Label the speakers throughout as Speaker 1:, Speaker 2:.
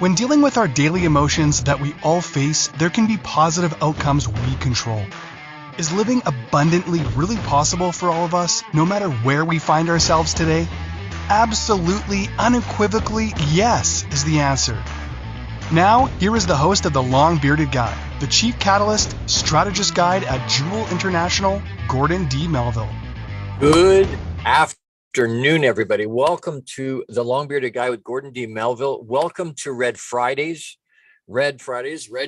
Speaker 1: When dealing with our daily emotions that we all face, there can be positive outcomes we control. Is living abundantly really possible for all of us, no matter where we find ourselves today? Absolutely, unequivocally, yes is the answer. Now, here is the host of The Long Bearded Guy, the Chief Catalyst, Strategist Guide at Jewel International, Gordon D. Melville.
Speaker 2: Good afternoon, everybody. Welcome to The Long Bearded Guy with Gordon D. Melville. Welcome to Red Fridays, red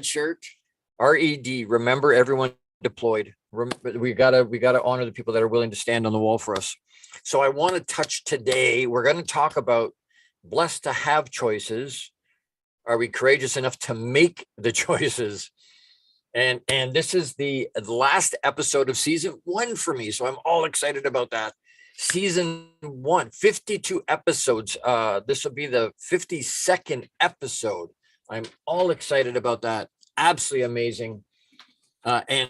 Speaker 2: shirt, RED. Remember, everyone deployed. We gotta honor the people that are willing to stand on the wall for us. So I want to touch today. We're going to talk about blessed to have choices. Are we courageous enough to make the choices? And this is the last episode of season 1 for me. So I'm all excited about that. Season 1, 52 episodes. This will be the 52nd episode. I'm all excited about that. Absolutely amazing. And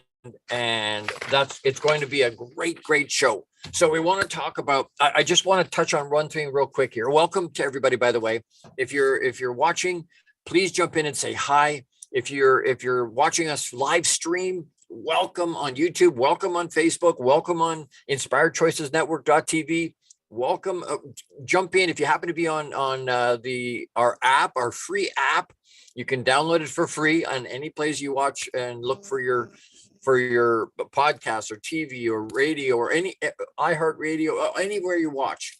Speaker 2: it's going to be a great show. So we want to talk about, I just want to touch on one thing real quick here. Welcome to everybody, by the way. If you're watching, please jump in and say hi. If you're watching us live stream, welcome on YouTube, welcome on Facebook, welcome on inspiredchoicesnetwork.tv. Welcome, jump in. If you happen to be on our app, our free app, you can download it for free on any place you watch and look for your podcast or TV or radio or any iHeartRadio, anywhere you watch.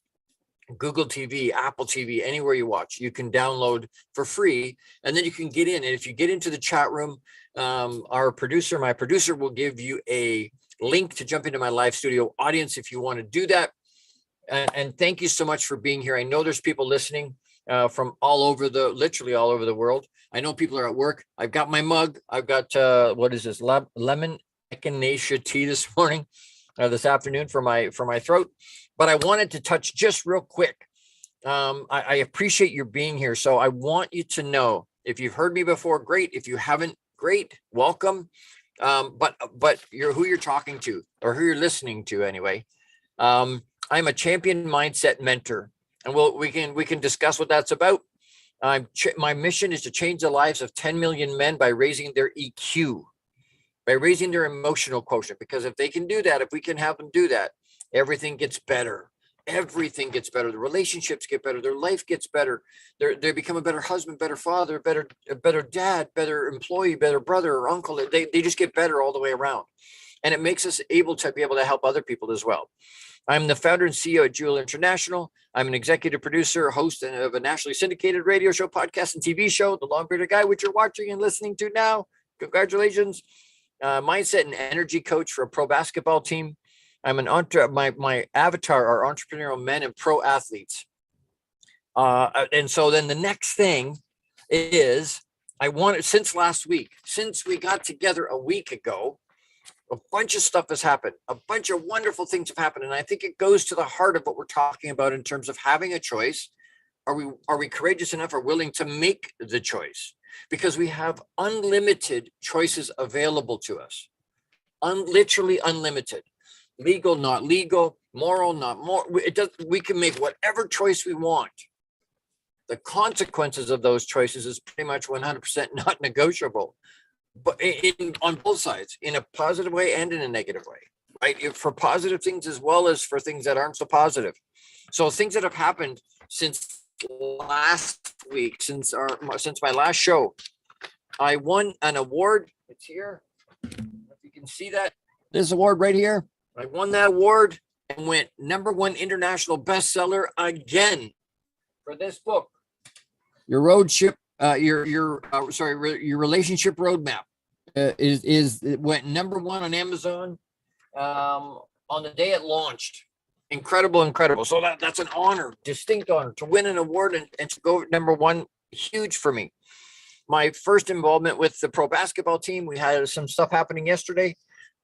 Speaker 2: Google TV, Apple TV, anywhere you watch, you can download for free, and then you can get in. And if you get into the chat room, my producer will give you a link to jump into my live studio audience if you want to do that. And thank you so much for being here. I know there's people listening from literally all over the world. I know people are at work. I've got my mug. I've got what is this? Lemon echinacea tea this morning, this afternoon for my throat. But I wanted to touch just real quick. I appreciate your being here. So I want you to know, if you've heard me before, great. If you haven't, great. Welcome. But who you're talking to, or who you're listening to anyway. I'm a champion mindset mentor, and we can discuss what that's about. My mission is to change the lives of 10 million men by raising their EQ, by raising their emotional quotient. Because if they can do that, if we can have them do that, everything gets better. Everything gets better. The relationships get better. Their life gets better. They become a better husband, better father, better dad, better employee, better brother or uncle. They just get better all the way around. And it makes us able to help other people as well. I'm the founder and CEO at Jewel International. I'm an executive producer, host of a nationally syndicated radio show, podcast, and TV show, The Long Bearded Guy, which you're watching and listening to now. Congratulations. Mindset and energy coach for a pro basketball team. I'm my avatar are entrepreneurial men and pro athletes. And so then the next thing is, since last week, since we got together a week ago, a bunch of stuff has happened. A bunch of wonderful things have happened. And I think it goes to the heart of what we're talking about in terms of having a choice. Are we courageous enough or willing to make the choice? Because we have unlimited choices available to us. Literally unlimited. Legal, not legal, moral, not moral. We can make whatever choice we want. The consequences of those choices is pretty much 100% not negotiable, but on both sides, in a positive way and in a negative way, right? For positive things as well as for things that aren't so positive. So things that have happened since last week, since my last show, I won an award. It's here. If you can see that, this award right here. I won that award and went #1 international bestseller again for this book, your relationship roadmap. It went #1 on Amazon on the day it launched. Incredible. So that's an honor, distinct honor to win an award and to go #1. Huge for me. My first involvement with the pro basketball team, we had some stuff happening yesterday.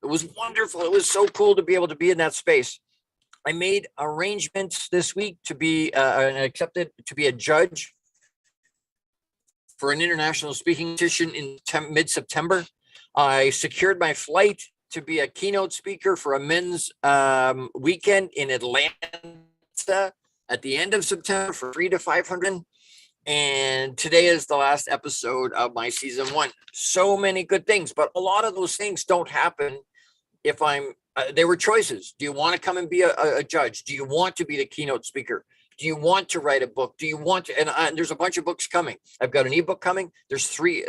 Speaker 2: It was wonderful. It was so cool to be able to be in that space. I made arrangements this week to be accepted to be a judge for an international speaking competition in mid-September. I secured my flight to be a keynote speaker for a men's weekend in Atlanta at the end of September for 300 to 500. And today is the last episode of my season 1. So many good things, but a lot of those things don't happen if they were choices. Do you want to come and be a judge? Do you want to be the keynote speaker? Do you want to write a book? Do you want to? And there's a bunch of books coming. I've got an ebook coming. There's three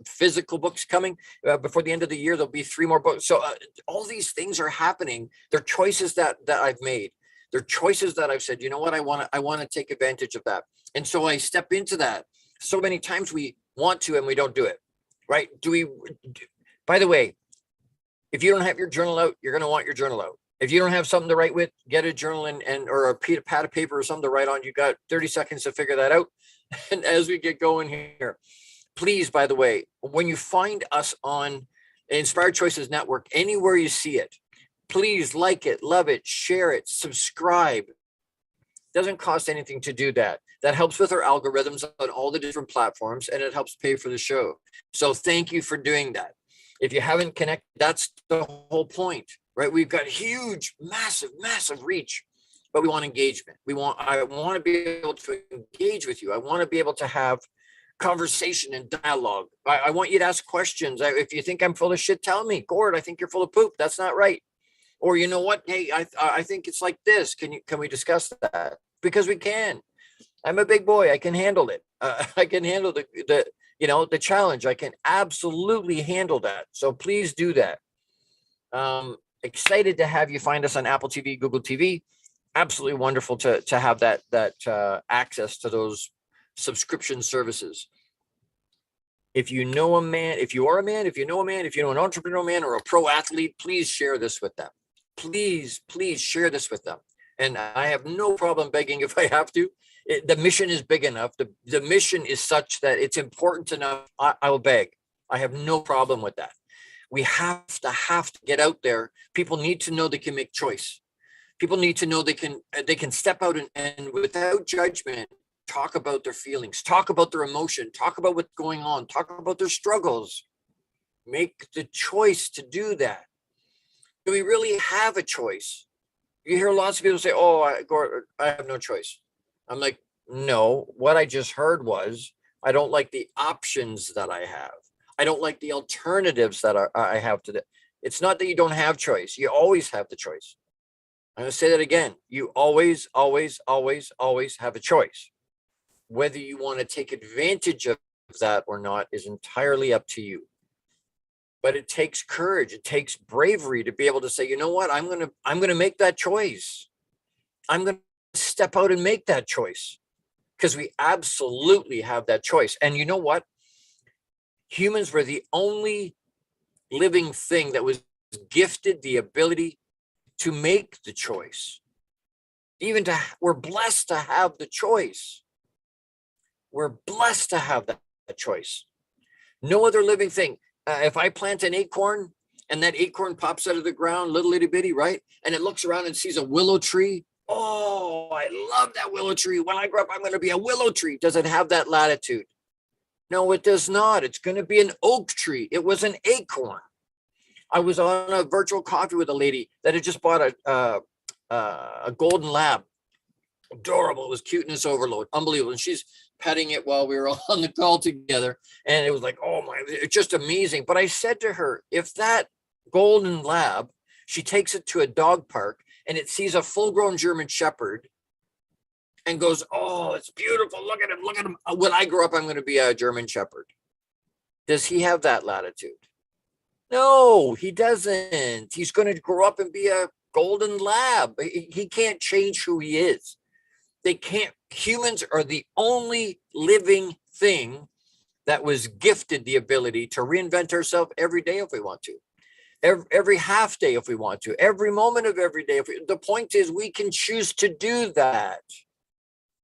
Speaker 2: physical books coming. Before the end of the year, there'll be 3 more books. So all these things are happening. They're choices that I've made. They're choices that I've said, you know what, I want to take advantage of that. And so I step into that. So many times we want to and we don't do it. Right? By the way, if you don't have your journal out, you're going to want your journal out. If you don't have something to write with, get a journal and or a pad of paper or something to write on. You got 30 seconds to figure that out. And as we get going here, please, by the way, when you find us on Inspired Choices Network, anywhere you see it, please like it, love it, share it, subscribe. Doesn't cost anything to do that. That helps with our algorithms on all the different platforms, and it helps pay for the show. So thank you for doing that. If you haven't connected, that's the whole point, right? We've got huge, massive reach, but we want engagement. I want to be able to engage with you. I want to be able to have conversation and dialogue. I want you to ask questions. If you think I'm full of shit, tell me. Gord, I think you're full of poop. That's not right. Or you know what? Hey, I think it's like this. Can we discuss that? Because we can. I'm a big boy. I can handle it. I can handle the challenge. I can absolutely handle that. So please do that. Excited to have you find us on Apple TV, Google TV. Absolutely wonderful to have that access to those subscription services. If you know a man, if you are a man, if you know a man, if you know an entrepreneur man or a pro athlete, please share this with them. Please share this with them. And I have no problem begging if I have to. The mission is big enough. The mission is such that it's important enough. I will beg. I have no problem with that. We have to get out there. People need to know they can make choice. People need to know they can step out and without judgment, talk about their feelings, talk about their emotion, talk about what's going on, talk about their struggles. Make the choice to do that. Do we really have a choice? You hear lots of people say, oh, I have no choice. I'm like, no, what I just heard was, I don't like the options that I have. I don't like the alternatives that I have today. It's not that you don't have choice. You always have the choice. I'm going to say that again. You always have a choice. Whether you want to take advantage of that or not is entirely up to you. But it takes courage. It takes bravery to be able to say, you know what, I'm going to make that choice. I'm going to step out and make that choice, because we absolutely have that choice. And you know what? Humans were the only living thing that was gifted the ability to make the choice. We're blessed to have the choice. We're blessed to have that choice. No other living thing. If I plant an acorn and that acorn pops out of the ground, little itty bitty, right? And it looks around and sees a willow tree. Oh, I love that willow tree. When I grow up, I'm going to be a willow tree. Does it have that latitude? No, it does not. It's going to be an oak tree. It was an acorn. I was on a virtual coffee with a lady that had just bought a golden lab. Adorable. It was cuteness overload. Unbelievable. And she's petting it while we were on the call together. And it was like, oh my, it's just amazing. But I said to her, if that golden lab, she takes it to a dog park and it sees a full-grown German Shepherd and goes, oh, it's beautiful. Look at him. Look at him. When I grow up, I'm going to be a German Shepherd. Does he have that latitude? No, he doesn't. He's going to grow up and be a golden lab. He can't change who he is. They can't. Humans are the only living thing that was gifted the ability to reinvent ourselves every day if we want to, every half day if we want to, every moment of every day. The point is, we can choose to do that.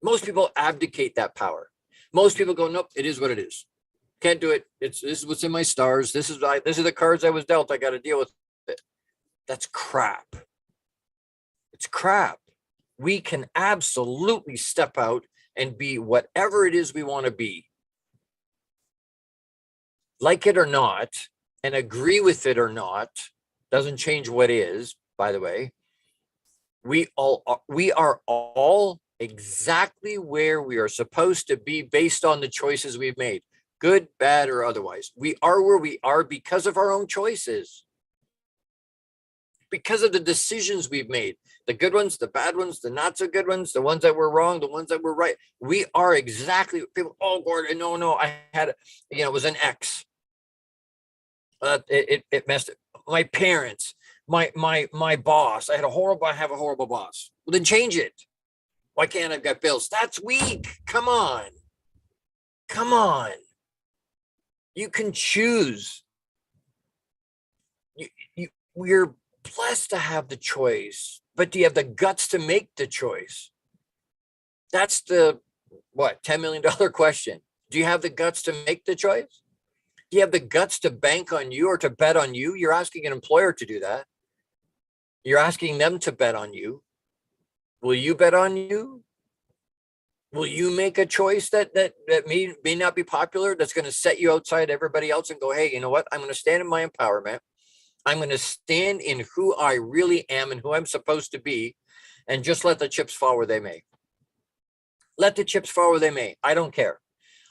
Speaker 2: Most people abdicate that power. Most people go, nope, it is what it is. Can't do it. This is what's in my stars. This is the cards I was dealt. I got to deal with it. That's crap. It's crap. We can absolutely step out and be whatever it is we want to be. Like it or not, and agree with it or not, doesn't change what is, by the way. We are all exactly where we are supposed to be based on the choices we've made, good, bad, or otherwise. We are where we are because of our own choices, because of the decisions we've made, the good ones, the bad ones, the not so good ones, the ones that were wrong, the ones that were right. We are exactly people. Oh, Gordon, no, I had, it was an X. It messed it. My parents, my boss. I have a horrible boss. Well, then change it. Why can't I've got bills? That's weak. Come on. You can choose. We're blessed to have the choice, but do you have the guts to make the choice? That's the $10 million question. Do you have the guts to make the choice? Do you have the guts to bank on you or to bet on you? You're asking an employer to do that. You're asking them to bet on you. Will you bet on you? Will you make a choice that may not be popular, that's going to set you outside everybody else and go, hey, you know what? I'm going to stand in my empowerment. I'm going to stand in who I really am and who I'm supposed to be, and just let the chips fall where they may. Let the chips fall where they may. I don't care.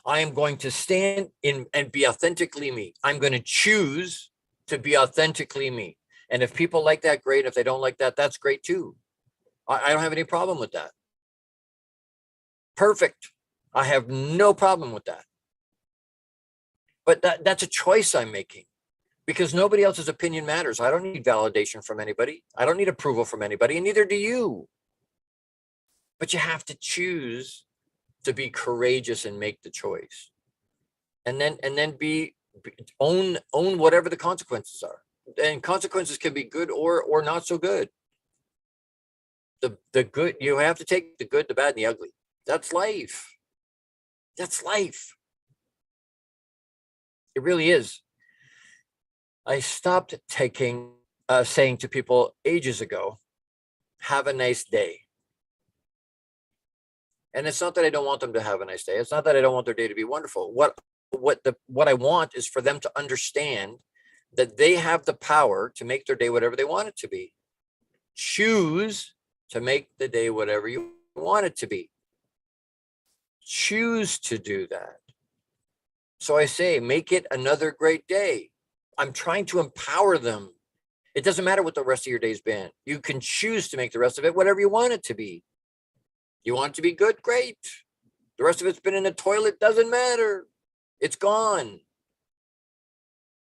Speaker 2: I am going to stand in and be authentically me. I'm going to choose to be authentically me. And if people like that, great. If they don't like that, that's great too. I don't have any problem with that. Perfect. I have no problem with that. But that's a choice I'm making, because nobody else's opinion matters. I don't need validation from anybody. I don't need approval from anybody, and neither do you. But you have to choose to be courageous and make the choice. And then own whatever the consequences are. And consequences can be good or not so good. The good, you have to take the good, the bad, and the ugly. That's life. That's life. It really is. I stopped saying to people ages ago, have a nice day. And it's not that I don't want them to have a nice day. It's not that I don't want their day to be wonderful. What I want is for them to understand that they have the power to make their day whatever they want it to be. Choose to make the day whatever you want it to be. Choose to do that. So I say, make it another great day. I'm trying to empower them. It doesn't matter what the rest of your day's been. You can choose to make the rest of it whatever you want it to be. You want it to be good? Great. The rest of it's been in the toilet, doesn't matter. It's gone.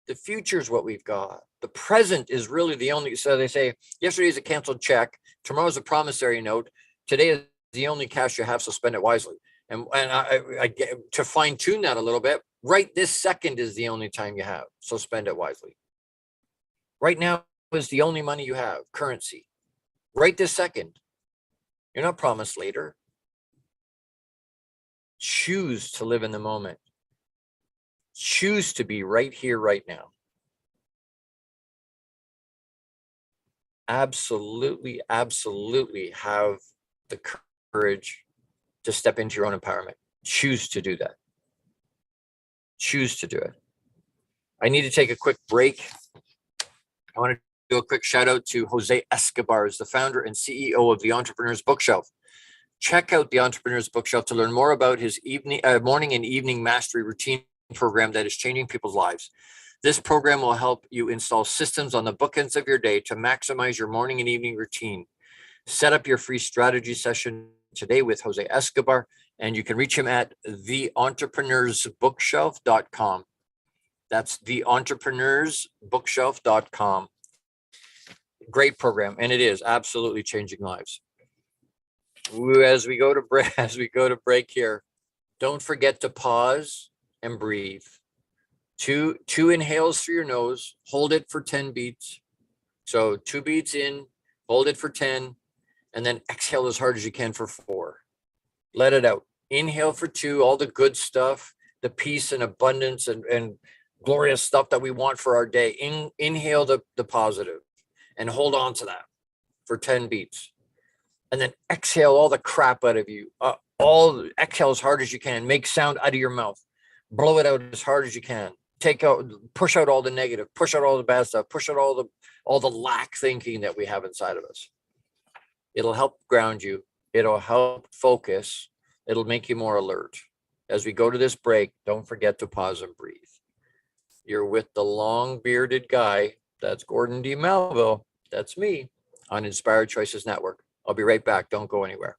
Speaker 2: The future is what we've got. The present is really the only, so they say, yesterday is a canceled check. Tomorrow's a promissory note. Today is the only cash you have, so spend it wisely. And I get to fine tune that a little bit. Right this second is the only time you have, so spend it wisely. Right now is the only money you have, currency. Right this second. You're not promised later. Choose to live in the moment. Choose to be right here, right now. Absolutely, absolutely have the courage to step into your own empowerment. Choose to do that. Choose to do it. I need to take a quick break. I want to do a quick shout out to Jose Escobar, the founder and CEO of the Entrepreneur's Bookshelf. Check out the Entrepreneur's Bookshelf to learn more about his morning and evening mastery routine program that is changing people's lives. This program will help you install systems on the bookends of your day to maximize your morning and evening routine. Set up your free strategy session today with Jose Escobar, and you can reach him at theentrepreneur'sbookshelf.com. That's theentrepreneur'sbookshelf.com. Great program, and it is absolutely changing lives. As we go to break here, don't forget to pause and breathe. Two inhales through your nose, hold it for 10 beats. So 2 beats in, hold it for 10, and then exhale as hard as you can for 4. Let it out. Inhale for 2, all the good stuff, the peace and abundance and glorious stuff that we want for our day. Inhale the positive and hold on to that for 10 beats. And then exhale all the crap out of you. Exhale as hard as you can. Make sound out of your mouth. Blow it out as hard as you can. Push out all the negative, push out all the bad stuff, push out all the lack thinking that we have inside of us. It'll help ground you. It'll help focus. It'll make you more alert. As we go to this break, don't forget to pause and breathe. You're with the long bearded guy. That's Gordon D. Melville. That's me on Inspired Choices Network. I'll be right back. Don't go anywhere.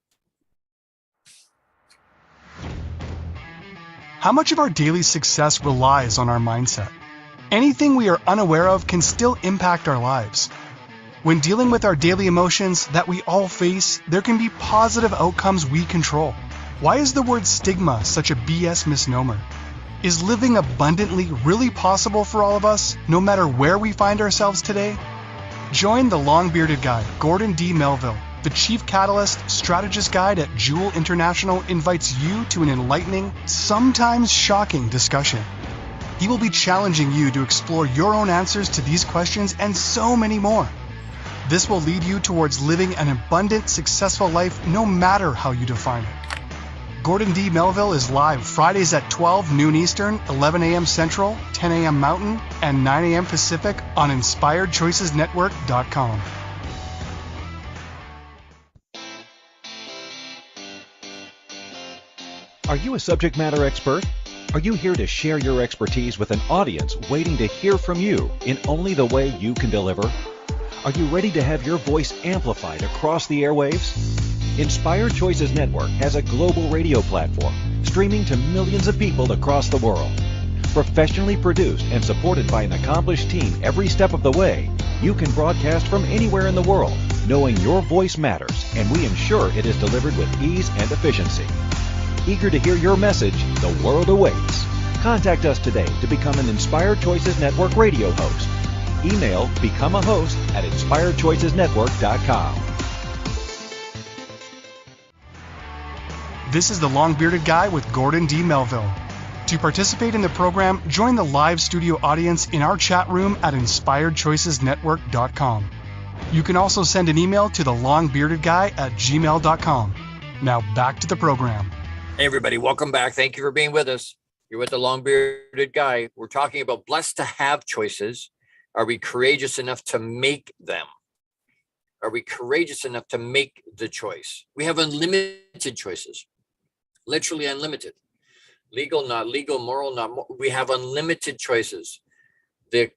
Speaker 1: How much of our daily success relies on our mindset? Anything we are unaware of can still impact our lives. When dealing with our daily emotions that we all face, there can be positive outcomes we control. Why is the word stigma such a BS misnomer? Is living abundantly really possible for all of us, no matter where we find ourselves today? Join the long-bearded guy, Gordon D. Melville. The Chief Catalyst Strategist Guide at Jewel International invites you to an enlightening, sometimes shocking discussion. He will be challenging you to explore your own answers to these questions and so many more. This will lead you towards living an abundant, successful life no matter how you define it. Gordon D. Melville is live Fridays at 12 noon Eastern, 11 a.m. Central, 10 a.m. Mountain, and 9 a.m. Pacific on InspiredChoicesNetwork.com.
Speaker 3: Are you a subject matter expert? Are you here to share your expertise with an audience waiting to hear from you in only the way you can deliver? Are you ready to have your voice amplified across the airwaves? Inspired Choices Network has a global radio platform streaming to millions of people across the world. Professionally produced and supported by an accomplished team every step of the way, you can broadcast from anywhere in the world, knowing your voice matters, and we ensure it is delivered with ease and efficiency. Eager to hear your message, the world awaits. Contact us today to become an Inspired Choices Network radio host. Email become a host at inspiredchoicesnetwork.com.
Speaker 1: This is the long-bearded guy with Gordon D. Melville. To participate in the program, join the live studio audience in our chat room at inspiredchoicesnetwork.com. You can also send an email to the long-bearded guy at gmail.com. Now back to the program.
Speaker 2: Hey, everybody. Welcome back. Thank you for being with us. You're with the long-bearded guy. We're talking about blessed to have choices. Are we courageous enough to make them? Are we courageous enough to make the choice? We have unlimited choices. Literally unlimited. Legal, not legal, moral, not moral. We have unlimited choices. The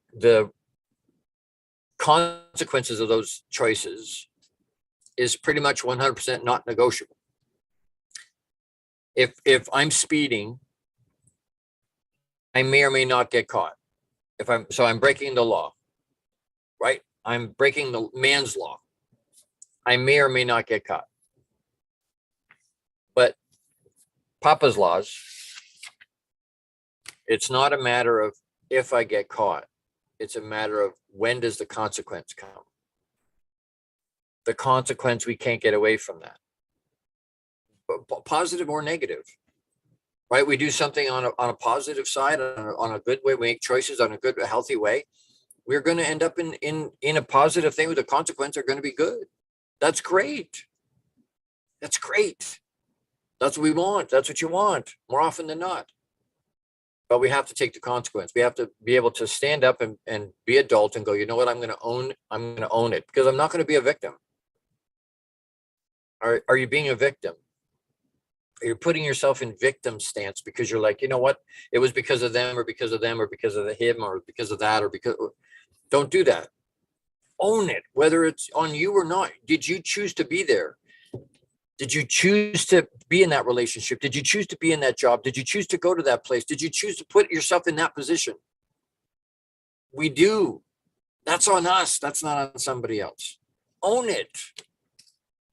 Speaker 2: consequences of those choices is pretty much 100% not negotiable. If I'm speeding, I may or may not get caught. I'm breaking the law, right? I'm breaking the man's law. I may or may not get caught. But Papa's laws, it's not a matter of if I get caught. It's a matter of when does the consequence come? The consequence, we can't get away from that. Positive or negative, right? We do something on a positive side, on a good way, we make choices on a good, healthy way. We're going to end up in a positive thing with the consequence are going to be good. That's great. That's great. That's what we want. That's what you want more often than not. But we have to take the consequence. We have to be able to stand up and be adult and go, you know what, I'm going to own it because I'm not going to be a victim. Are you being a victim? You're putting yourself in victim stance because you're like, you know what, it was because of them or because of them or because of him or because of that or because. Don't do that. Own it, whether it's on you or not. Did you choose to be there? Did you choose to be in that relationship? Did you choose to be in that job? Did you choose to go to that place? Did you choose to put yourself in that position? We do. That's on us. That's not on somebody else. Own it.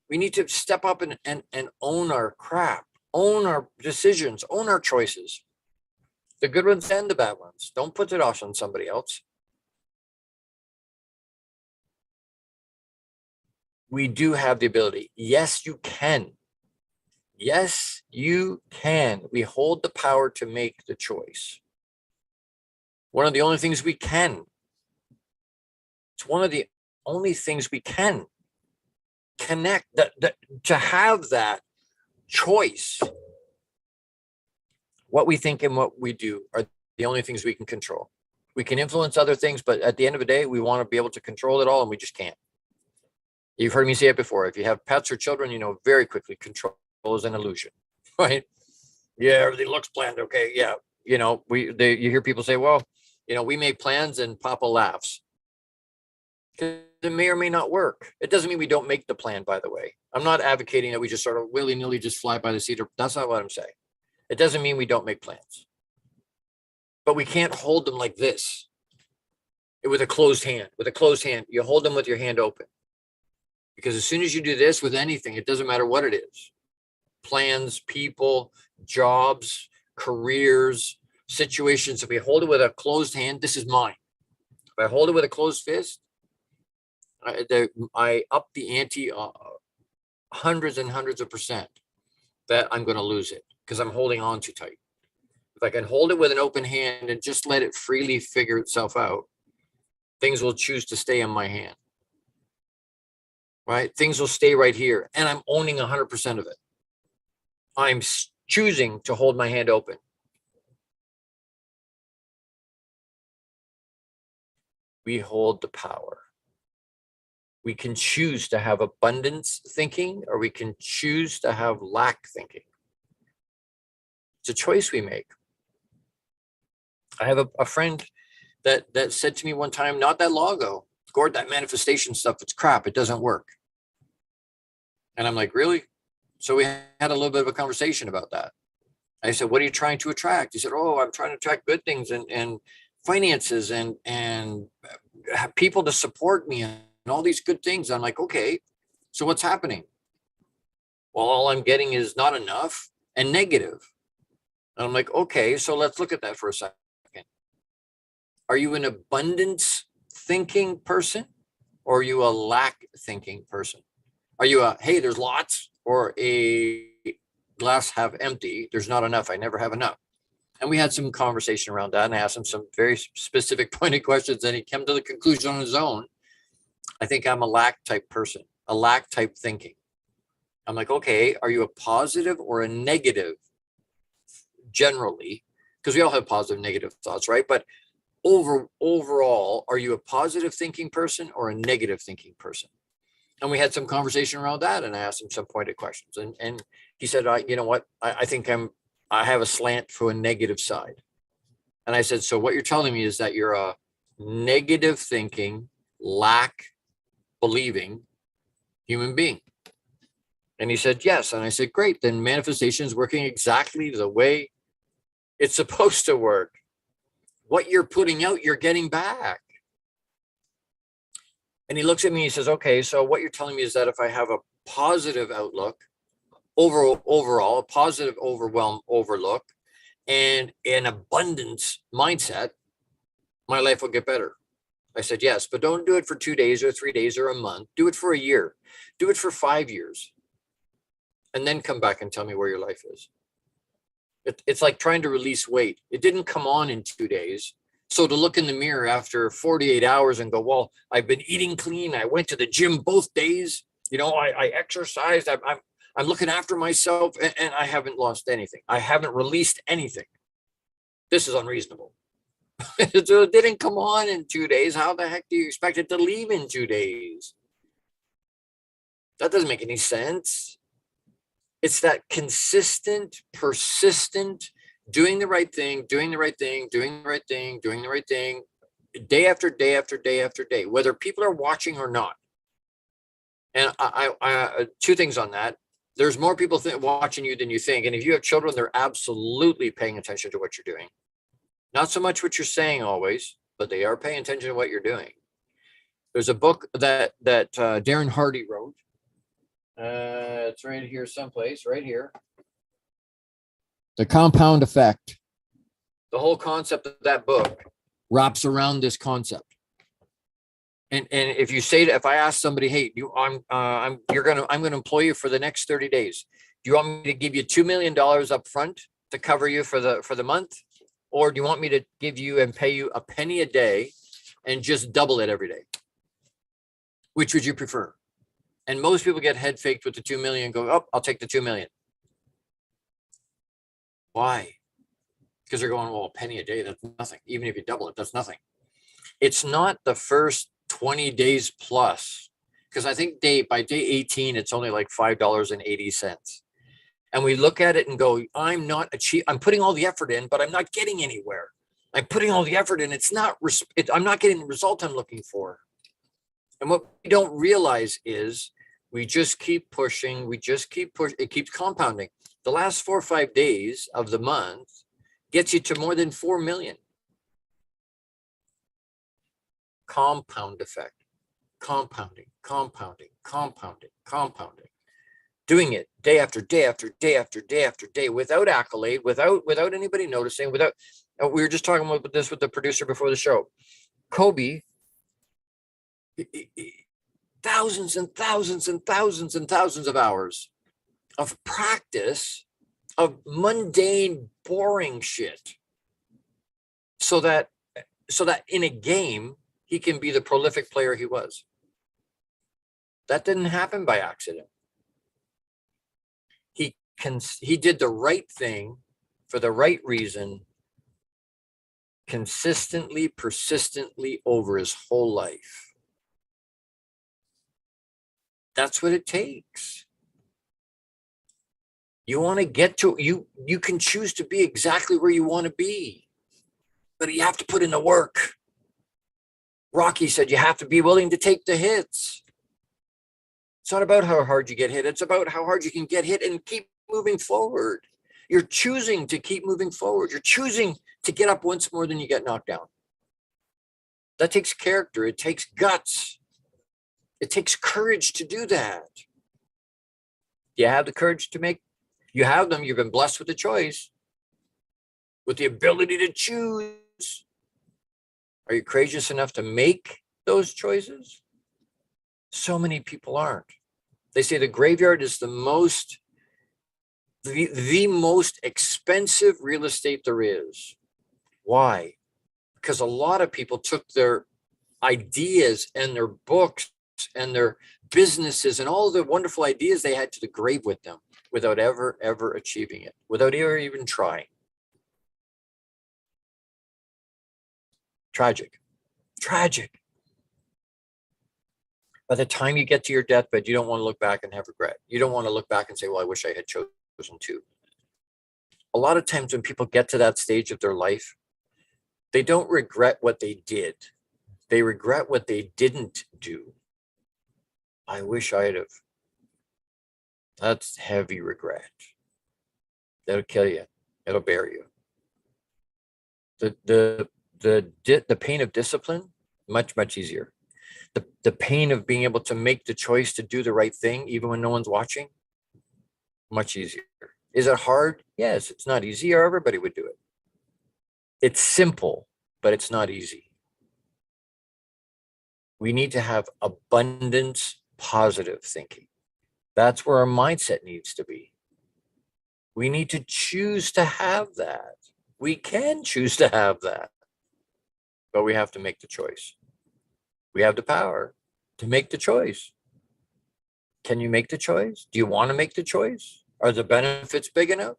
Speaker 2: We need to step up and own our crap, own our decisions, own our choices. The good ones and the bad ones. Don't put it off on somebody else. We do have the ability. Yes, you can. Yes, you can. We hold the power to make the choice. One of the only things we can. It's one of the only things we can connect to have that choice. What we think and what we do are the only things we can control. We can influence other things, but at the end of the day, we want to be able to control it all, and we just can't. You've heard me say it before. If you have pets or children, you know very quickly control is an illusion, right? Yeah, everything looks planned. Okay, yeah. You know, you hear people say, well, you know, we make plans and Papa laughs. It may or may not work. It doesn't mean we don't make the plan, by the way. I'm not advocating that we just sort of willy-nilly just fly by the seat. That's not what I'm saying. It doesn't mean we don't make plans. But we can't hold them like this with a closed hand. With a closed hand, you hold them with your hand open. Because as soon as you do this with anything, it doesn't matter what it is. Plans, people, jobs, careers, situations. If we hold it with a closed hand, this is mine. If I hold it with a closed fist, I up the ante hundreds and hundreds of percent that I'm going to lose it because I'm holding on too tight. If I can hold it with an open hand and just let it freely figure itself out, things will choose to stay in my hand. Right? Things will stay right here. And I'm owning 100% of it. I'm choosing to hold my hand open. We hold the power. We can choose to have abundance thinking, or we can choose to have lack thinking. It's a choice we make. I have a friend that said to me one time, not that long ago, Gord, that manifestation stuff, it's crap. It doesn't work. And I'm like, really? So we had a little bit of a conversation about that. I said, what are you trying to attract? He said, oh, I'm trying to attract good things and finances and have people to support me and all these good things. I'm like, okay, so what's happening? Well, all I'm getting is not enough and negative. And I'm like, okay, so let's look at that for a second. Are you an abundance thinking person or are you a lack thinking person? Are you a, hey, there's lots, or a glass half empty, there's not enough, I never have enough? And we had some conversation around that, and I asked him some very specific pointed questions, and he came to the conclusion on his own. I think I'm a lack type person, a lack type thinking. I'm like, okay, are you a positive or a negative? Generally, because we all have positive, negative thoughts, right? But overall, are you a positive thinking person or a negative thinking person? And we had some conversation around that, and I asked him some pointed questions. And he said, you know what? I think I have a slant for a negative side. And I said, so what you're telling me is that you're a negative thinking, lack believing human being. And he said, yes. And I said, great. Then manifestation is working exactly the way it's supposed to work. What you're putting out, you're getting back. And he looks at me and he says, okay, so what you're telling me is that if I have a positive outlook, overall, a positive overlook, and an abundance mindset, my life will get better. I said, yes, but don't do it for 2 days or 3 days or a month. Do it for a year. Do it for 5 years. And then come back and tell me where your life is. It's like trying to release weight. It didn't come on in 2 days. So to look in the mirror after 48 hours and go, well, I've been eating clean. I went to the gym both days. You know, I exercised. I'm looking after myself, and I haven't lost anything. I haven't released anything. This is unreasonable. So it didn't come on in 2 days. How the heck do you expect it to leave in 2 days? That doesn't make any sense. It's that consistent, persistent, doing the right thing, doing the right thing, doing the right thing, doing the right thing, day after day after day after day, whether people are watching or not. And I 2 things on that. There's more people watching you than you think. And if you have children, they're absolutely paying attention to what you're doing. Not so much what you're saying always, but they are paying attention to what you're doing. There's a book that Darren Hardy wrote. It's right here someplace, right here. The Compound Effect. The whole concept of that book wraps around this concept. And if you say if I ask somebody, hey, I'm going to employ you for the next 30 days. Do you want me to give you $2 million up front to cover you for the month? Or do you want me to give you and pay you a penny a day and just double it every day? Which would you prefer? And most people get head faked with the 2 million and go, oh, I'll take the 2 million. Why? Because they're going, well, a penny a day, that's nothing. Even if you double it, that's nothing. It's not the first 20 days plus. because I think by day 18, it's only like $5.80. And we look at it and go, I'm putting all the effort in, but I'm not getting anywhere. I'm putting all the effort in. I'm not getting the result I'm looking for. And what we don't realize is we just keep pushing. It keeps compounding. The last 4 or 5 days of the month gets you to more than 4 million. Compound effect, compounding, doing it day after day after day after day after day, without accolade, without anybody noticing, we were just talking about this with the producer before the show. Kobe, thousands and thousands and thousands and thousands of hours of practice of mundane, boring shit, so that in a game he can be the prolific player he was. That didn't happen by accident. He did the right thing for the right reason, consistently, persistently over his whole life. That's what it takes. You want to get to, you can choose to be exactly where you want to be, but you have to put in the work. Rocky said you have to be willing to take the hits. It's not about how hard you get hit. It's about how hard you can get hit and keep moving forward. You're choosing to keep moving forward. You're choosing to get up once more than you get knocked down. That takes character. It takes guts. It takes courage to do that. You have the courage to make, you have them. You've been blessed with the choice, with the ability to choose. Are you courageous enough to make those choices? So many people aren't. They say the graveyard is the most expensive real estate there is. Why? Because a lot of people took their ideas and their books and their businesses and all the wonderful ideas they had to the grave with them without ever achieving it, without ever even trying. Tragic. By the time you get to your deathbed, you don't want to look back and have regret. You don't want to look back and say, well, I wish I had chosen to. A lot of times when people get to that stage of their life, they don't regret what they did. They regret what they didn't do. I wish I'd have. That's heavy regret. That'll kill you. It'll bury you. The pain of discipline, much easier. The pain of being able to make the choice to do the right thing, even when no one's watching, much easier. Is it hard? Yes, it's not easy, or everybody would do it. It's simple, but it's not easy. We need to have abundance, positive thinking. That's where our mindset needs to be. We need to choose to have that. We can choose to have that, but we have to make the choice. We have the power to make the choice. Can you make the choice? Do you want to make the choice? Are the benefits big enough?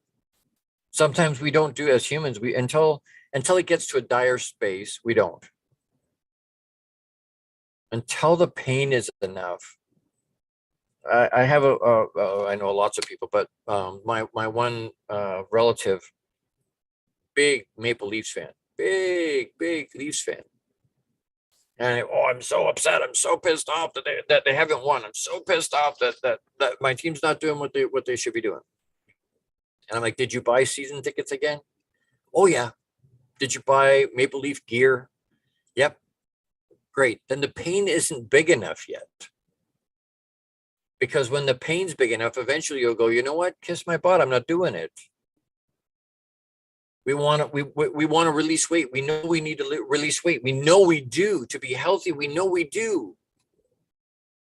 Speaker 2: Sometimes we don't do as humans. Until it gets to a dire space, we don't. Until the pain is enough. I have I know lots of people, but my one relative, big Maple Leafs fan, big Leafs fan. And I'm so upset. I'm so pissed off that they haven't won. I'm so pissed off that my team's not doing what they should be doing. And I'm like, did you buy season tickets again? Oh yeah. Did you buy Maple Leaf gear? Yep. Great. Then the pain isn't big enough yet. Because when the pain's big enough, eventually you'll go, you know what? Kiss my butt. I'm not doing it. We want to release weight. We know we need to release weight. We know we do to be healthy. We know we do.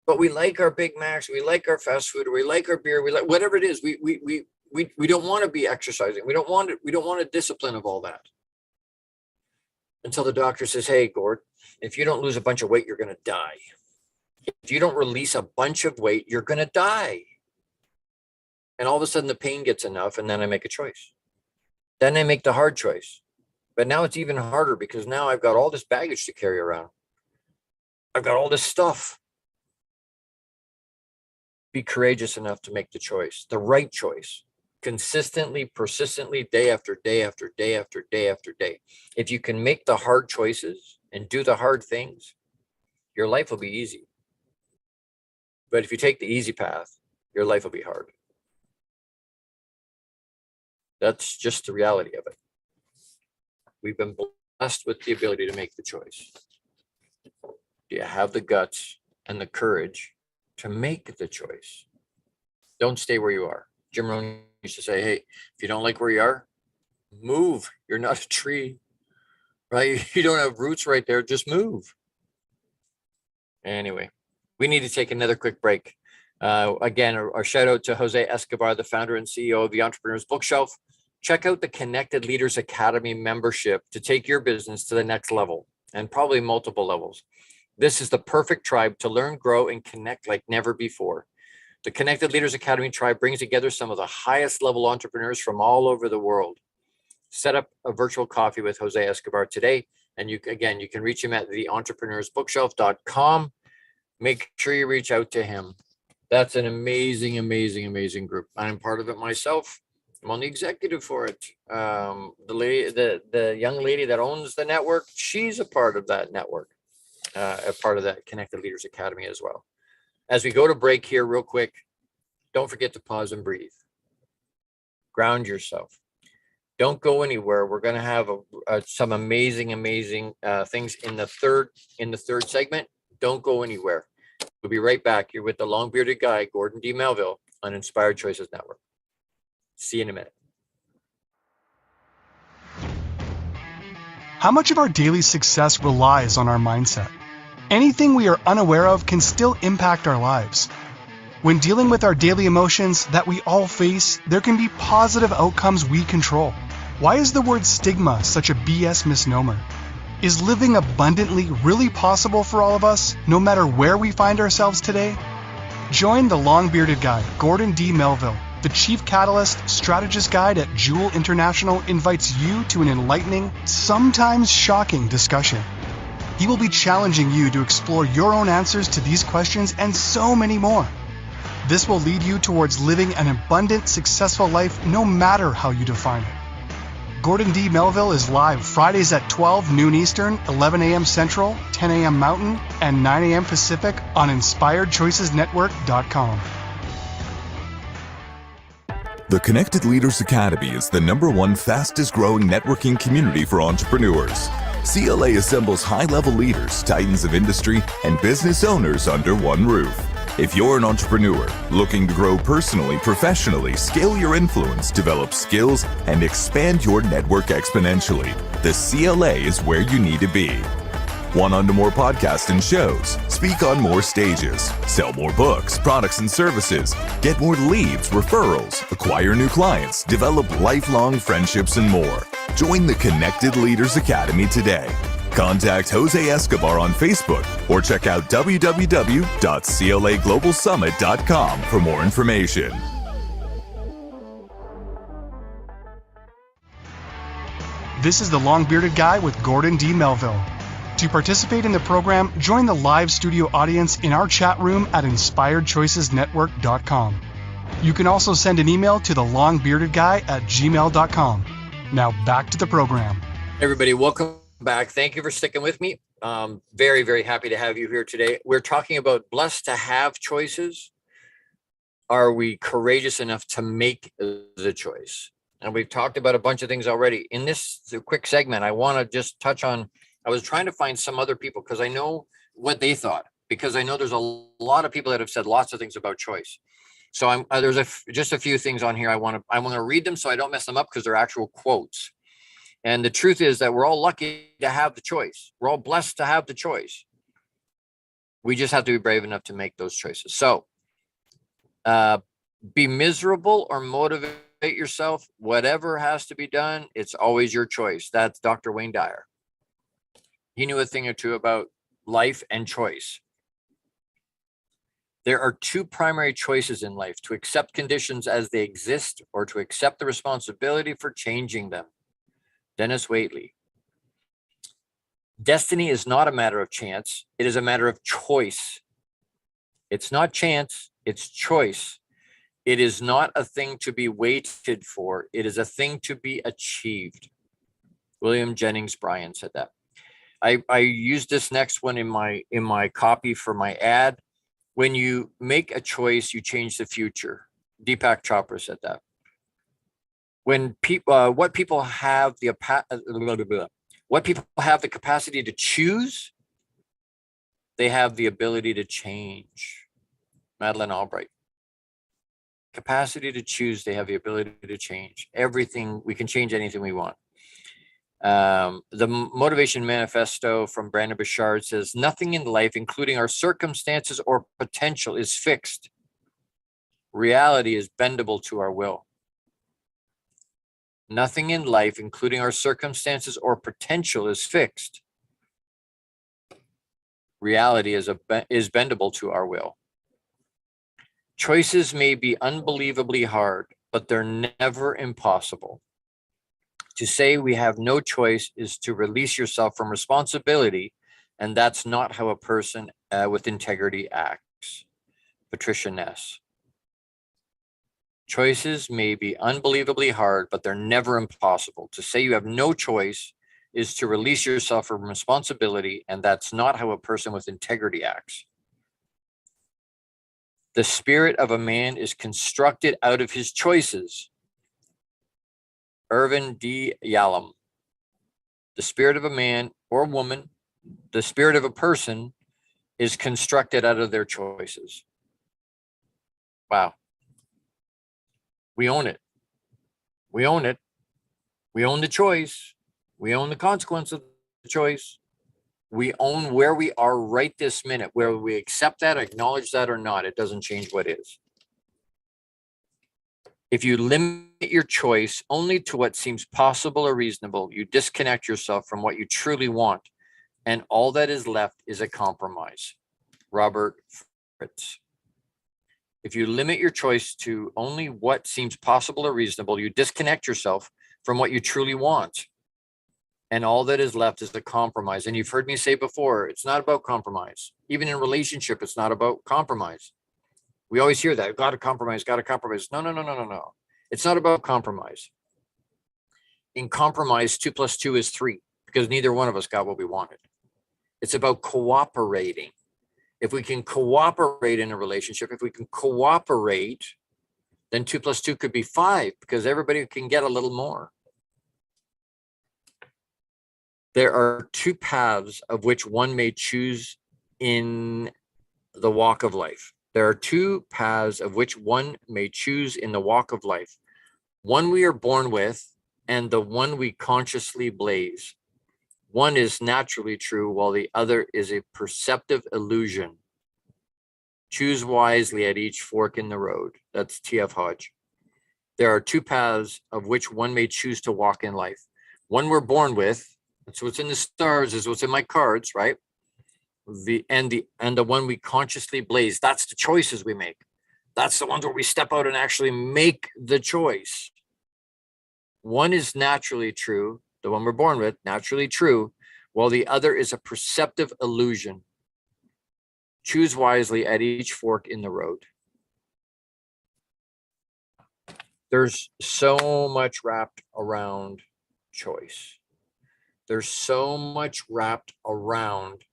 Speaker 2: But we like our Big Macs. We like our fast food. Or we like our beer. We like whatever it is. We don't want to be exercising. We don't want it. We don't want a discipline of all that. Until the doctor says, hey, Gord, if you don't lose a bunch of weight, you're going to die. If you don't release a bunch of weight, you're going to die. And all of a sudden the pain gets enough, and then I make a choice. Then I make the hard choice. But now it's even harder because now I've got all this baggage to carry around. I've got all this stuff. be courageous enough to make the choice, the right choice, consistently, persistently, day after day after day after day after day. If you can make the hard choices and do the hard things, your life will be easy. But if you take the easy path, your life will be hard. That's just the reality of it. We've been blessed with the ability to make the choice. Do you have the guts and the courage to make the choice? Don't stay where you are. Jim Rohn used to say, hey, if you don't like where you are, move. You're not a tree, right? You don't have roots right there. Just move. Anyway, we need to take another quick break. Again, our shout out to Jose Escobar, the founder and CEO of the Entrepreneur's Bookshelf. Check out the Connected Leaders Academy membership to take your business to the next level, and probably multiple levels. This is the perfect tribe to learn, grow, and connect like never before. The Connected Leaders Academy tribe brings together some of the highest level entrepreneurs from all over the world. Set up a virtual coffee with Jose Escobar today. And you can reach him at theentrepreneursbookshelf.com. Make sure you reach out to him. That's an amazing, amazing, amazing group. I'm part of it myself. I'm on the executive for it. The young lady that owns the network, she's a part of that network, a part of that Connected Leaders Academy as well. As we go to break here real quick, don't forget to pause and breathe. Ground yourself. Don't go anywhere. We're going to have some amazing, amazing things in the third segment. Don't go anywhere. We'll be right back. You're with the long-bearded guy, Gordon D. Melville, on Inspired Choices Network. See you in a minute.
Speaker 1: How much of our daily success relies on our mindset? Anything we are unaware of can still impact our lives. When dealing with our daily emotions that we all face, there can be positive outcomes we control. Why is the word stigma such a BS misnomer? Is living abundantly really possible for all of us, no matter where we find ourselves today? Join the long-bearded guy, Gordon D. Melville. The Chief Catalyst Strategist Guide at Jewel International invites you to an enlightening, sometimes shocking discussion. He will be challenging you to explore your own answers to these questions and so many more. This will lead you towards living an abundant, successful life no matter how you define it. Gordon D. Melville is live Fridays at 12 noon Eastern, 11 a.m. Central, 10 a.m. Mountain, and 9 a.m. Pacific on InspiredChoicesNetwork.com.
Speaker 4: The Connected Leaders Academy is the #1 fastest growing networking community for entrepreneurs. CLA assembles high-level leaders, titans of industry, and business owners under one roof. If you're an entrepreneur looking to grow personally, professionally, scale your influence, develop skills, and expand your network exponentially, the CLA is where you need to be. Want on to more podcasts and shows, speak on more stages, sell more books, products, and services, get more leads, referrals, acquire new clients, develop lifelong friendships, and more. Join the Connected Leaders Academy today. Contact Jose Escobar on Facebook or check out www.claglobalsummit.com for more information.
Speaker 1: This is the long-bearded guy with Gordon D. Melville. To participate in the program, join the live studio audience in our chat room at InspiredChoicesNetwork.com. You can also send an email to thelongbeardedguy@gmail.com. Now back to the program.
Speaker 2: Everybody, welcome back. Thank you for sticking with me. Very, very happy to have you here today. We're talking about blessed to have choices. Are we courageous enough to make the choice? And we've talked about a bunch of things already. In this quick segment, I want to just touch on, I was trying to find some other people because I know what they thought, because I know there's a lot of people that have said lots of things about choice. So there's just a few things on here. I want to read them so I don't mess them up because they're actual quotes. And the truth is that we're all lucky to have the choice. We're all blessed to have the choice. We just have to be brave enough to make those choices. So be miserable or motivate yourself. Whatever has to be done, it's always your choice. That's Dr. Wayne Dyer. He knew a thing or two about life and choice. There are two primary choices in life: to accept conditions as they exist or to accept the responsibility for changing them. Dennis Waitley. Destiny is not a matter of chance. It is a matter of choice. It's not chance. It's choice. It is not a thing to be waited for. It is a thing to be achieved. William Jennings Bryan said that. I used this next one in my copy for my ad. When you make a choice, you change the future. Deepak Chopra said that. When people, what people have the capacity to choose, they have the ability to change. Madeleine Albright. Capacity to choose, they have the ability to change. Everything, we can change anything we want. The Motivation Manifesto from Brandon Bouchard says, nothing in life, including our circumstances or potential, is fixed. Reality is bendable to our will. Nothing in life, including our circumstances or potential, is fixed. Reality is bendable to our will. Choices may be unbelievably hard, but they're never impossible. To say we have no choice is to release yourself from responsibility, and that's not how a person with integrity acts. Patricia Ness. Choices may be unbelievably hard, but they're never impossible. To say you have no choice is to release yourself from responsibility, and that's not how a person with integrity acts. The spirit of a man is constructed out of his choices. Irvin D. Yalom. The spirit of a man or woman, the spirit of a person is constructed out of their choices. Wow. We own it. We own it. We own the choice. We own the consequence of the choice. We own where we are right this minute, where we accept that, acknowledge that or not. It doesn't change what is. If you limit your choice only to what seems possible or reasonable, you disconnect yourself from what you truly want, and all that is left is a compromise. Robert Fritz. If you limit your choice to only what seems possible or reasonable, you disconnect yourself from what you truly want, and all that is left is a compromise. And you've heard me say before, it's not about compromise. Even in relationship, it's not about compromise. We always hear that, got to compromise, got to compromise. No. It's not about compromise. In compromise, 2 + 2 is 3, because neither one of us got what we wanted. It's about cooperating. If we can cooperate in a relationship, if we can cooperate, then 2 + 2 could be 5, because everybody can get a little more. There are 2 paths of which one may choose in the walk of life. There are 2 paths of which one may choose in the walk of life. One we are born with, and the one we consciously blaze. One is naturally true, while the other is a perceptive illusion. Choose wisely at each fork in the road. That's T.F. Hodge. There are 2 paths of which one may choose to walk in life. One we're born with, that's what's in the stars, is what's in my cards, right? The one we consciously blaze. That's the choices we make. That's the ones where we step out and actually make the choice. One is naturally true, the one we're born with, naturally true, while the other is a perceptive illusion. Choose wisely at each fork in the road. There's so much wrapped around choice. There's so much wrapped around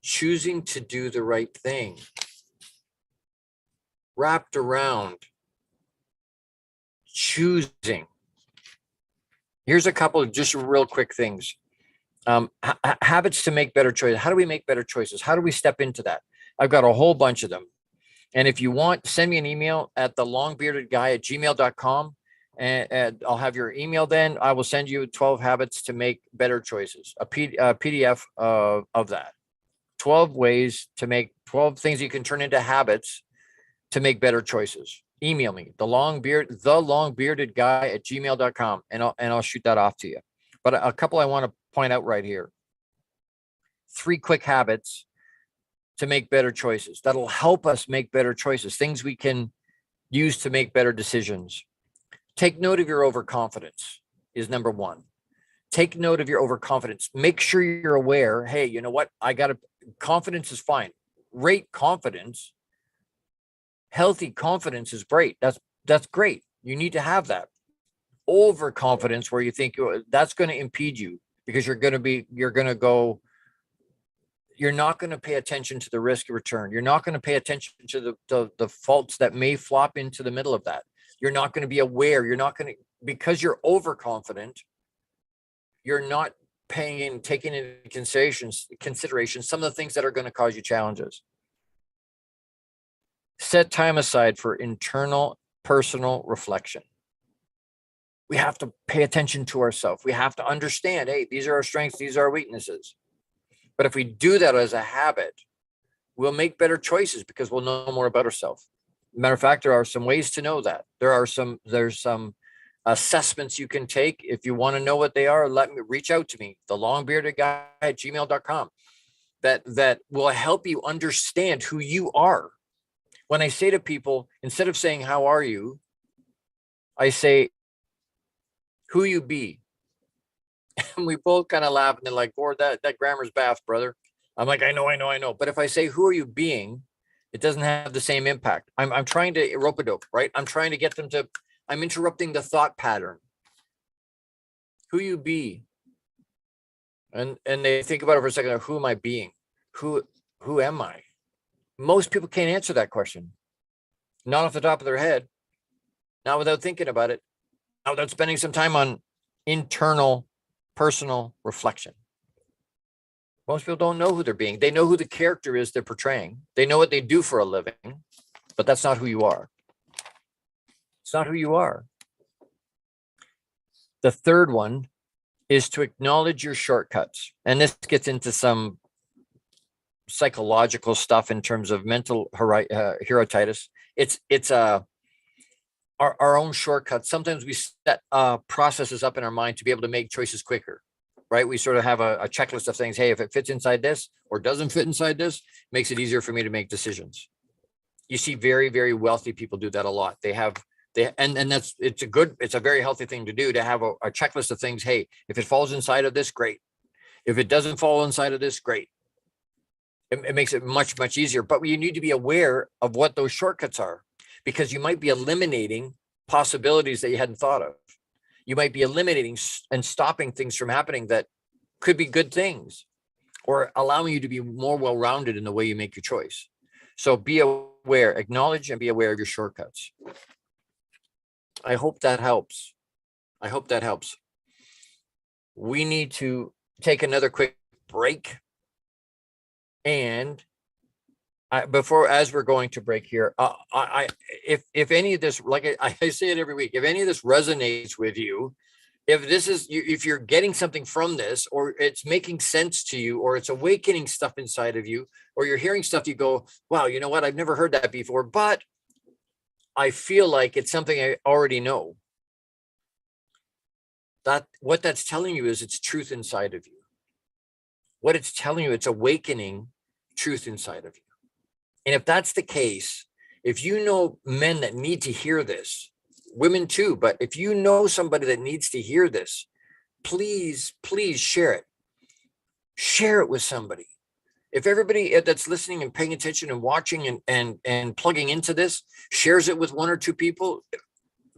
Speaker 2: choosing to do the right thing. Wrapped around choosing. Here's a couple of just real quick things. Habits to make better choices. How do we make better choices? How do we step into that? I've got a whole bunch of them. And if you want, send me an email at thelongbeardedguy@gmail.com, and I'll have your email then. I will send you 12 habits to make better choices, a PDF of that. 12 ways to make 12 things you can turn into habits to make better choices. Email me, thelongbeardedguy@gmail.com, and I'll shoot that off to you. But a couple I want to point out right here. 3 quick habits to make better choices. That'll help us make better choices, things we can use to make better decisions. Take note of your overconfidence is number 1. Take note of your overconfidence. Make sure you're aware, hey, you know what? Confidence is fine. Rate confidence. Healthy confidence is great. That's great. You need to have that. Overconfidence, where you think that's going to impede you, because you're not going to pay attention to the risk return. You're not going to pay attention to the faults that may flop into the middle of that. You're not going to be aware. You're not going to, because you're overconfident, you're not taking into consideration some of the things that are going to cause you challenges. Set time aside for internal personal reflection. We have to pay attention to ourselves. We have to understand, hey, these are our strengths, these are our weaknesses. But if we do that as a habit, we'll make better choices because we'll know more about ourselves. Matter of fact, there are some ways to know that. There's some assessments you can take. If you want to know what they are, reach out to me, thelongbeardedguy@gmail.com. That will help you understand who you are. When I say to people, instead of saying, how are you? I say, who you be. And we both kind of laugh and they're like, Gord, that grammar's bath, brother. I'm like, I know. But if I say, who are you being? It doesn't have the same impact. I'm trying to rope-a-dope, right? I'm trying to get them to, I'm interrupting the thought pattern. Who you be. And they think about it for a second. Who am I being? Who am I? Most people can't answer that question. Not off the top of their head. Not without thinking about it. Not without spending some time on internal personal reflection. Most people don't know who they're being. They know who the character is they're portraying. They know what they do for a living, but that's not who you are. It's not who you are. The third one is to acknowledge your shortcuts. And this gets into some psychological stuff in terms of mental heroitis. It's our own shortcuts. Sometimes we set processes up in our mind to be able to make choices quicker, right? We sort of have a checklist of things. Hey, if it fits inside this or doesn't fit inside this, makes it easier for me to make decisions. You see very, very wealthy people do that a lot. It's a very healthy thing to do, to have a checklist of things. Hey, if it falls inside of this, great. If it doesn't fall inside of this, great. It makes it much, much easier. But you need to be aware of what those shortcuts are, because you might be eliminating possibilities that you hadn't thought of. You might be eliminating and stopping things from happening that could be good things, or allowing you to be more well-rounded in the way you make your choice. So be aware, acknowledge and be aware of your shortcuts. I hope that helps. We need to take another quick break. And as we're going to break here, if any of this, like I say it every week, if any of this resonates with you, if you're getting something from this, or it's making sense to you, or it's awakening stuff inside of you, or you're hearing stuff, you go, wow, you know what? I've never heard that before, but I feel like it's something I already know. What that's telling you is it's truth inside of you. What it's telling you, it's awakening truth inside of you. And if that's the case, if you know men that need to hear this, women too, but if you know somebody that needs to hear this, please share it. Share it with somebody. If everybody that's listening and paying attention and watching and plugging into this shares it with one or two people,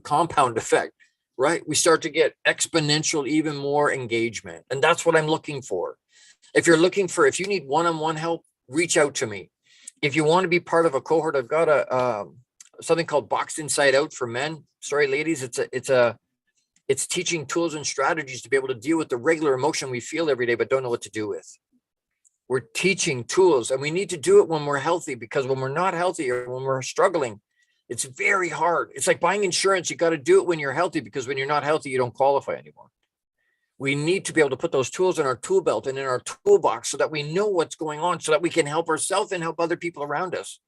Speaker 2: compound effect, right? We start to get exponential, even more engagement. And that's what I'm looking for. If you need one-on-one help, reach out to me. If you want to be part of a cohort, I've got something called Boxed Inside Out for men. Sorry, ladies, it's teaching tools and strategies to be able to deal with the regular emotion we feel every day, but don't know what to do with. We're teaching tools, and we need to do it when we're healthy, because when we're not healthy or when we're struggling, it's very hard. It's like buying insurance. You got to do it when you're healthy, because when you're not healthy, you don't qualify anymore. We need to be able to put those tools in our tool belt and in our toolbox so that we know what's going on, so that we can help ourselves and help other people around us.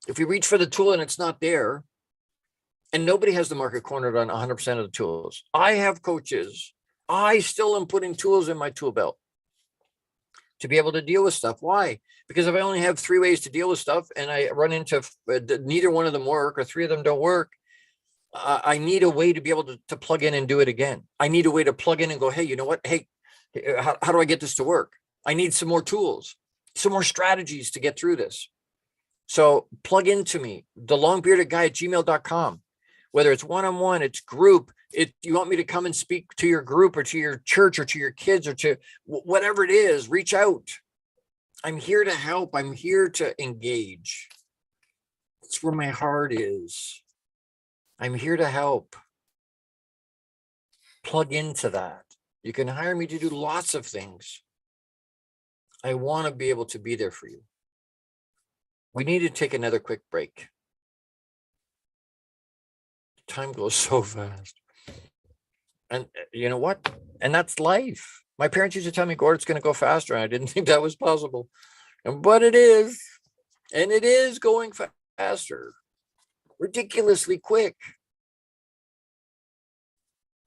Speaker 2: If we reach for the tool and it's not there, and nobody has the market cornered on 100% of the tools. I have coaches. I still am putting tools in my tool belt to be able to deal with stuff. Why? Because if I only have 3 ways to deal with stuff and I run into neither one of them work, or 3 of them don't work, I need a way to be able to plug in and do it again. I need a way to plug in and go, hey, you know what? Hey, how do I get this to work? I need some more tools, some more strategies to get through this. So plug into me, thelongbeardedguy@gmail.com. Whether it's one-on-one, it's group, you want me to come and speak to your group or to your church or to your kids or to whatever it is, reach out. I'm here to help. I'm here to engage. That's where my heart is. I'm here to help. Plug into that. You can hire me to do lots of things. I want to be able to be there for you. We need to take another quick break. Time goes so fast. And you know what? And that's life. My parents used to tell me, Gord, it's going to go faster. And I didn't think that was possible. But it is. And it is going faster. Ridiculously quick.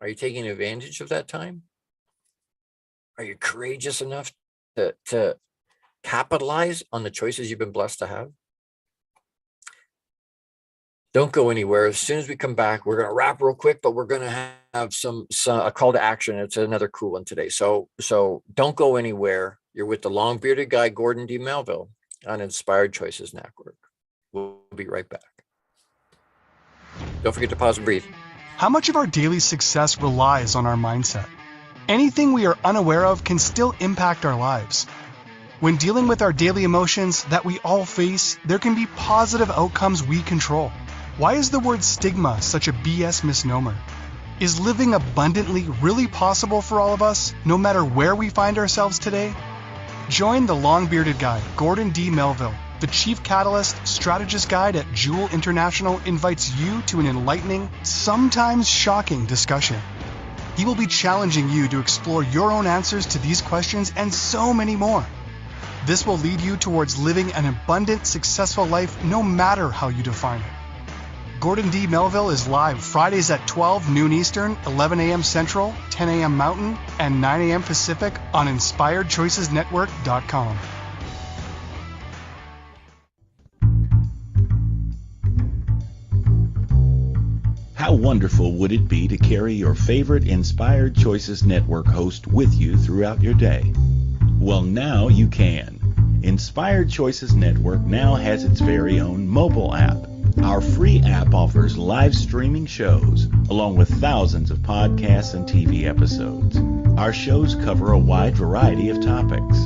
Speaker 2: Are you taking advantage of that time? Are you courageous enough to capitalize on the choices you've been blessed to have? Don't go anywhere. As soon as we come back, we're going to wrap real quick, but we're going to have a call to action. It's another cool one today. So don't go anywhere. You're with the long bearded guy, Gordon D. Melville, on Inspired Choices Network. We'll be right back. Don't forget to pause and breathe.
Speaker 1: How much of our daily success relies on our mindset? Anything we are unaware of can still impact our lives. When dealing with our daily emotions that we all face, there can be positive outcomes we control. Why is the word stigma such a BS misnomer? Is living abundantly really possible for all of us, no matter where we find ourselves today? Join the long-bearded guy, Gordon D. Melville. The Chief Catalyst Strategist Guide at Jewel International invites you to an enlightening, sometimes shocking discussion. He will be challenging you to explore your own answers to these questions and so many more. This will lead you towards living an abundant, successful life no matter how you define it. Gordon D. Melville is live Fridays at 12 noon Eastern, 11 a.m. Central, 10 a.m. Mountain, and 9 a.m. Pacific on InspiredChoicesNetwork.com.
Speaker 5: How wonderful would it be to carry your favorite Inspired Choices Network host with you throughout your day? Well, now you can. Inspired Choices Network now has its very own mobile app. Our free app offers live streaming shows, along with thousands of podcasts and TV episodes. Our shows cover a wide variety of topics.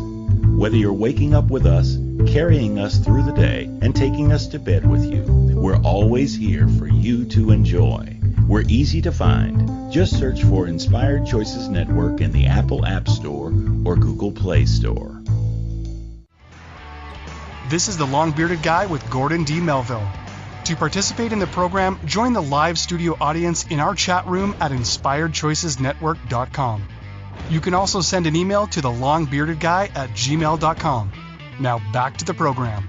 Speaker 5: Whether you're waking up with us, carrying us through the day, and taking us to bed with you, we're always here for you to enjoy. We're easy to find. Just search for Inspired Choices Network in the Apple App Store or Google Play Store.
Speaker 1: This is the long-bearded guy with Gordon D. Melville. To participate in the program, join the live studio audience in our chat room at InspiredChoicesNetwork.com. You can also send an email to thelongbeardedguy@gmail.com. Now back to the program.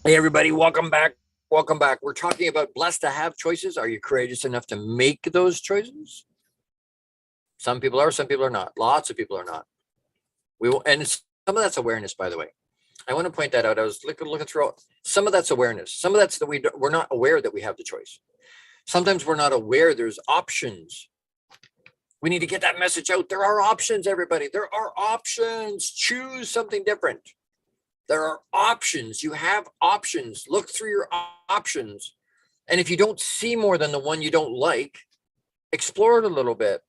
Speaker 2: Hey everybody, welcome back. Welcome back. We're talking about blessed to have choices. Are you courageous enough to make those choices? Some people are, some people are not. Lots of people are not. And some of that's awareness, by the way. I want to point that out. I was looking through some of that's awareness. Some of that's that we're not aware that we have the choice. Sometimes we're not aware there's options. We need to get that message out. There are options, everybody. There are options. Choose something different. There are options. You have options. Look through your options. And if you don't see more than the one you don't like, explore it a little bit.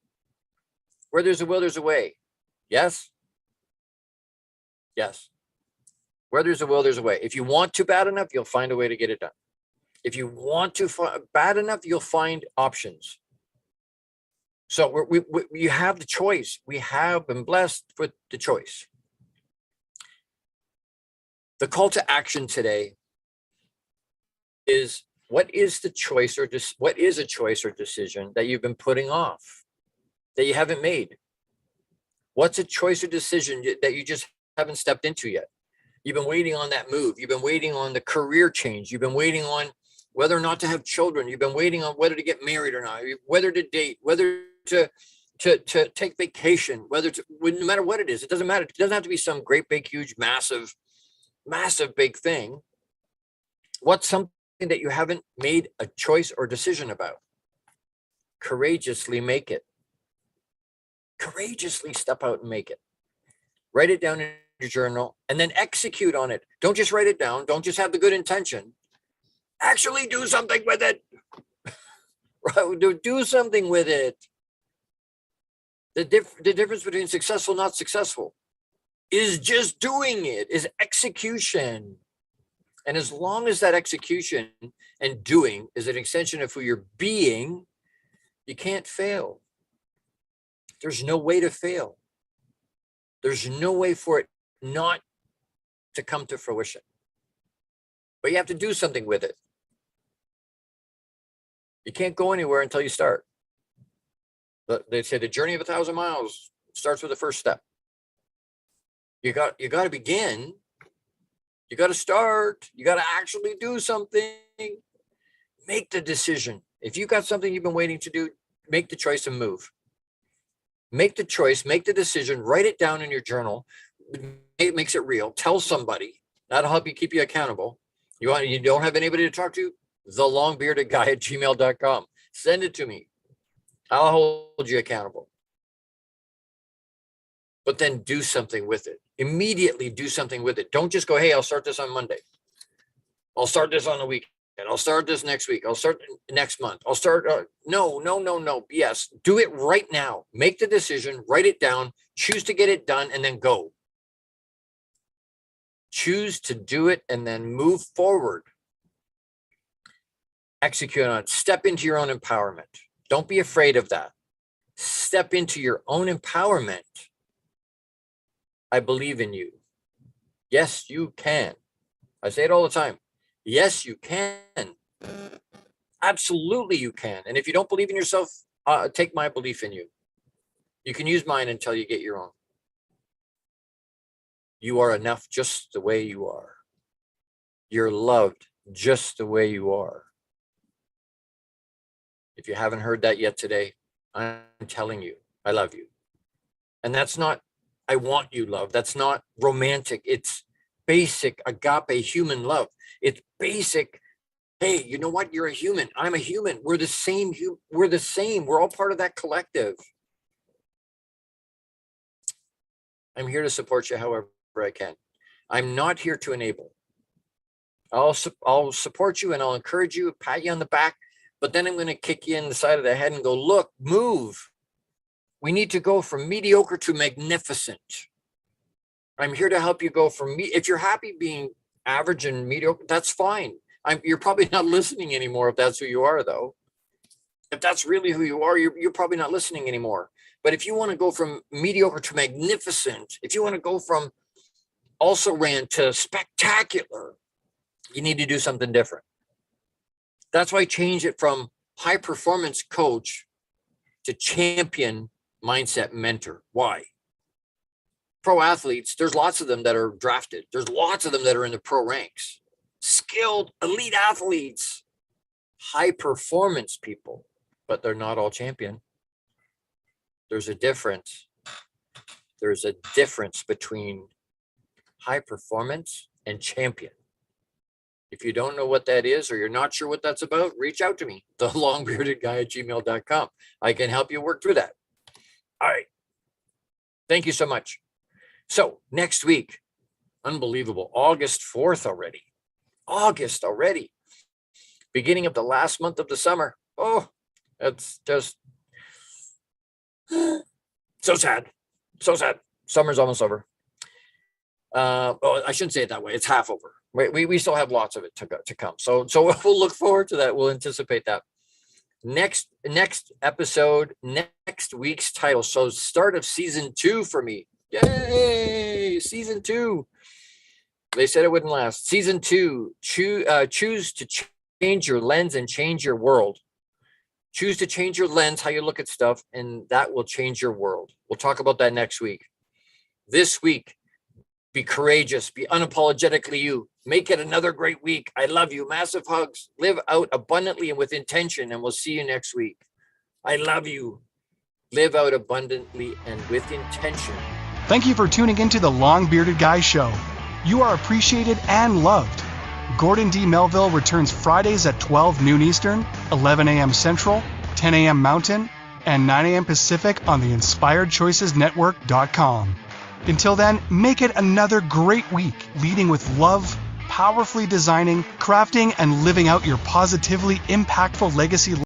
Speaker 2: Where there's a will, there's a way. Yes? Yes. Where there's a will, there's a way. If you want to bad enough, you'll find a way to get it done. If you want to bad enough, you'll find options. So you have the choice. We have been blessed with the choice. The call to action today is, what is the choice or what is a choice or decision that you've been putting off, that you haven't made? What's a choice or decision that you just haven't stepped into yet? You've been waiting on that move. You've been waiting on the career change. You've been waiting on whether or not to have children. You've been waiting on whether to get married or not, whether to date, whether to take vacation, no matter what it is. It doesn't matter. It doesn't have to be some great, big, huge, massive big thing. What's something that you haven't made a choice or decision about? Courageously make it. Courageously step out and make it. Write it down in your journal, and then execute on it. Don't just write it down. Don't just have the good intention. Actually do something with it. Do something with it. The difference between successful, not successful, is just doing it, is execution. And as long as that execution and doing is an extension of who you're being, you can't fail. There's no way to fail. There's no way for it not to come to fruition. But you have to do something with it. You can't go anywhere until you start. They say the journey of 1,000 miles starts with the first step. You got to begin. You got to start. You got to actually do something. Make the decision. If you got something you've been waiting to do, make the choice and move. Make the choice, make the decision, write it down in your journal. It makes it real. Tell somebody. That'll help you keep you accountable. You don't have anybody to talk to? thelongbeardedguy@gmail.com. Send it to me. I'll hold you accountable. But then do something with it. Immediately do something with it. Don't just go, hey, I'll start this on Monday. I'll start this on the weekend. I'll start this next week. I'll start next month. I'll start. No. Yes. Do it right now. Make the decision, write it down, choose to get it done, and then go. Choose to do it and then move forward. Execute on it. Step into your own empowerment. Don't be afraid of that. Step into your own empowerment. I believe in you. Yes, you can. I say it all the time. Yes, you can. Absolutely, you can. And if you don't believe in yourself, take my belief in you. You can use mine until you get your own. You are enough just the way you are. You're loved just the way you are. If you haven't heard that yet today, I'm telling you, I love you. And that's not, I want you love. That's not romantic. It's basic agape human love. It's basic. Hey, you know what? You're a human. I'm a human. We're the same. We're the same. We're all part of that collective. I'm here to support you however I can. I'm not here to enable. I'll support you and I'll encourage you, pat you on the back, but then I'm going to kick you in the side of the head and go, look, move. We need to go from mediocre to magnificent. I'm here to help you go from if you're happy being average and mediocre, that's fine. You're probably not listening anymore if that's who you are, though. If that's really who you are, you're probably not listening anymore. But if you want to go from mediocre to magnificent, if you want to go from also ran to spectacular, you need to do something different. That's why I changed it from high performance coach to champion mindset mentor. Why? Pro athletes, there's lots of them that are drafted. There's lots of them that are in the pro ranks. Skilled elite athletes, high performance people, but they're not all champion. There's a difference. There's a difference between high performance and champion. If you don't know what that is, or you're not sure what that's about, reach out to me, thelongbeardedguy@gmail.com. I can help you work through that. All right. Thank you so much. So next week, unbelievable, August 4th already. August already. Beginning of the last month of the summer. Oh, that's just so sad. So sad. Summer's almost over. I shouldn't say it that way. It's half over. We still have lots of it to come. So we'll look forward to that. We'll anticipate that. Next episode, next week's title. So start of season 2 for me. Yay! Season 2. They said it wouldn't last. Season 2. Choose to change your lens and change your world. Choose to change your lens, how you look at stuff, and that will change your world. We'll talk about that next week. This week, be courageous. Be unapologetically you. Make it another great week. I love you. Massive hugs. Live out abundantly and with intention, and we'll see you next week. I love you. Live out abundantly and with intention.
Speaker 1: Thank you for tuning into the Long Bearded Guy Show. You are appreciated and loved. Gordon D. Melville returns Fridays at 12 noon Eastern, 11 a.m. Central, 10 a.m. Mountain, and 9 a.m. Pacific on the InspiredChoicesNetwork.com. Until then, make it another great week, leading with love, powerfully designing, crafting, and living out your positively impactful legacy